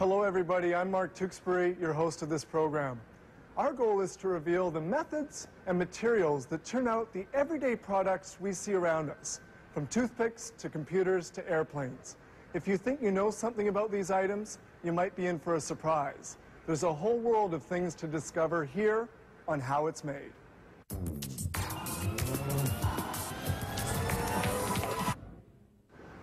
Hello everybody, I'm Mark Tewksbury, your host of this program. Our goal is to reveal the methods and materials that turn out the everyday products we see around us, from toothpicks to computers to airplanes. If you think you know something about these items, you might be in for a surprise. There's a whole world of things to discover here on How It's Made.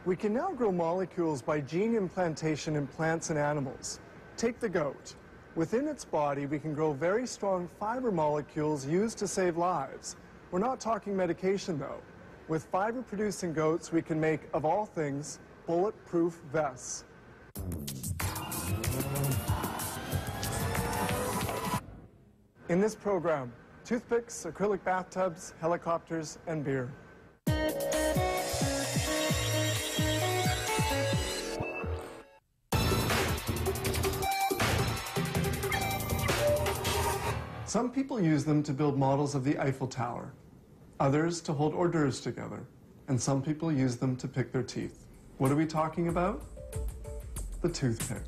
We can now grow molecules by gene implantation in plants and animals. Take the goat. Within its body, we can grow very strong fiber molecules used to save lives. We're not talking medication, though. With fiber-producing goats, we can make, of all things, bulletproof vests. In this program, toothpicks, acrylic bathtubs, helicopters, and beer. Some people use them to build models of the Eiffel Tower, others to hold hors d'oeuvres together, and some people use them to pick their teeth. What are we talking about? The toothpick.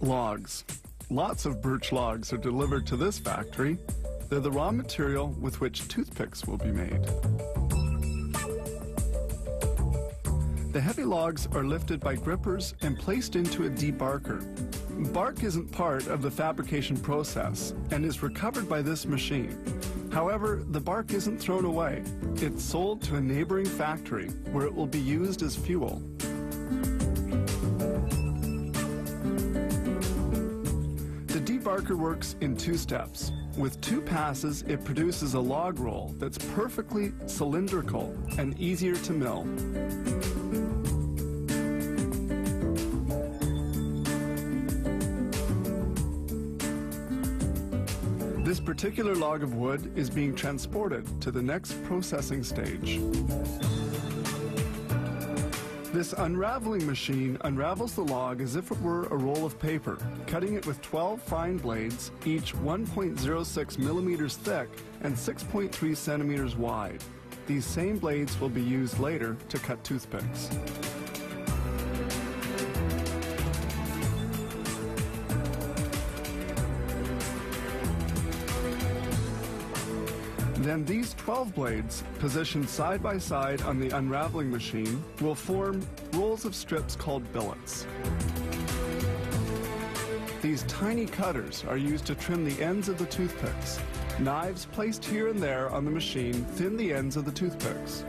Logs. Lots of birch logs are delivered to this factory. They're the raw material with which toothpicks will be made. The heavy logs are lifted by grippers and placed into a debarker. Bark isn't part of the fabrication process and is recovered by this machine. However, the bark isn't thrown away. It's sold to a neighboring factory where it will be used as fuel. The debarker works in two steps. With two passes, it produces a log roll that's perfectly cylindrical and easier to mill. This particular log of wood is being transported to the next processing stage. This unraveling machine unravels the log as if it were a roll of paper, cutting it with 12 fine blades, each 1.06 millimeters thick and 6.3 centimeters wide. These same blades will be used later to cut toothpicks. Then these 12 blades, positioned side by side on the unraveling machine, will form rolls of strips called billets. These tiny cutters are used to trim the ends of the toothpicks. Knives placed here and there on the machine thin the ends of the toothpicks.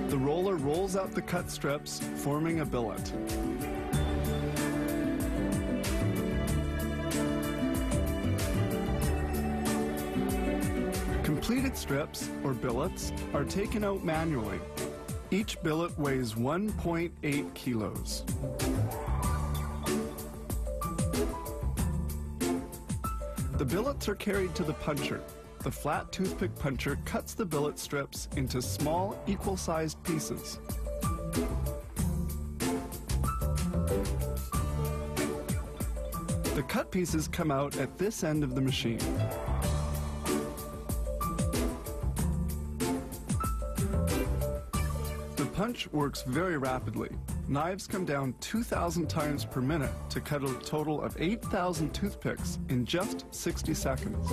The roller rolls out the cut strips, forming a billet. Completed strips, or billets, are taken out manually. Each billet weighs 1.8 kilos. The billets are carried to the puncher. The flat toothpick puncher cuts the billet strips into small, equal-sized pieces. The cut pieces come out at this end of the machine. The punch works very rapidly. Knives come down 2,000 times per minute to cut a total of 8,000 toothpicks in just 60 seconds.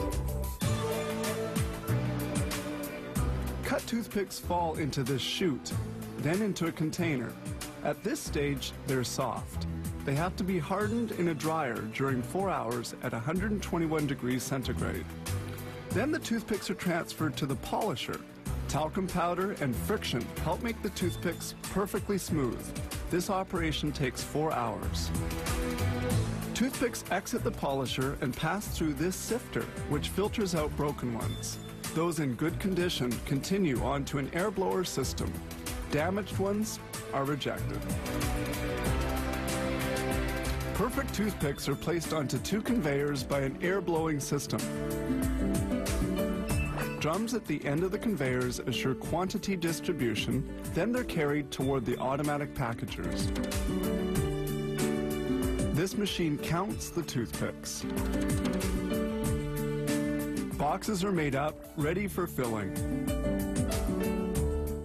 Cut toothpicks fall into this chute, then into a container. At this stage, they're soft. They have to be hardened in a dryer during 4 hours at 121 degrees centigrade. Then the toothpicks are transferred to the polisher. Talcum powder and friction help make the toothpicks perfectly smooth. This operation takes 4 hours. Toothpicks exit the polisher and pass through this sifter, which filters out broken ones. Those in good condition continue on to an air blower system. Damaged ones are rejected. Perfect toothpicks are placed onto two conveyors by an air blowing system. Drums at the end of the conveyors assure quantity distribution, then they're carried toward the automatic packagers. This machine counts the toothpicks. Boxes are made up, ready for filling.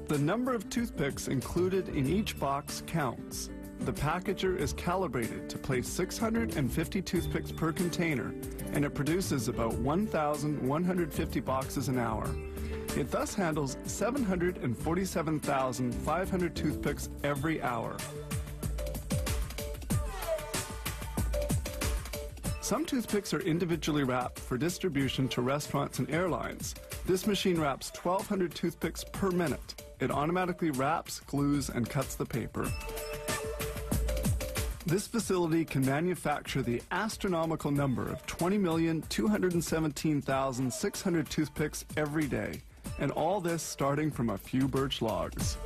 The number of toothpicks included in each box counts. The packager is calibrated to place 650 toothpicks per container, and it produces about 1,150 boxes an hour. It thus handles 747,500 toothpicks every hour. Some toothpicks are individually wrapped for distribution to restaurants and airlines. This machine wraps 1,200 toothpicks per minute. It automatically wraps, glues, and cuts the paper. This facility can manufacture the astronomical number of 20,217,600 toothpicks every day, and all this starting from a few birch logs.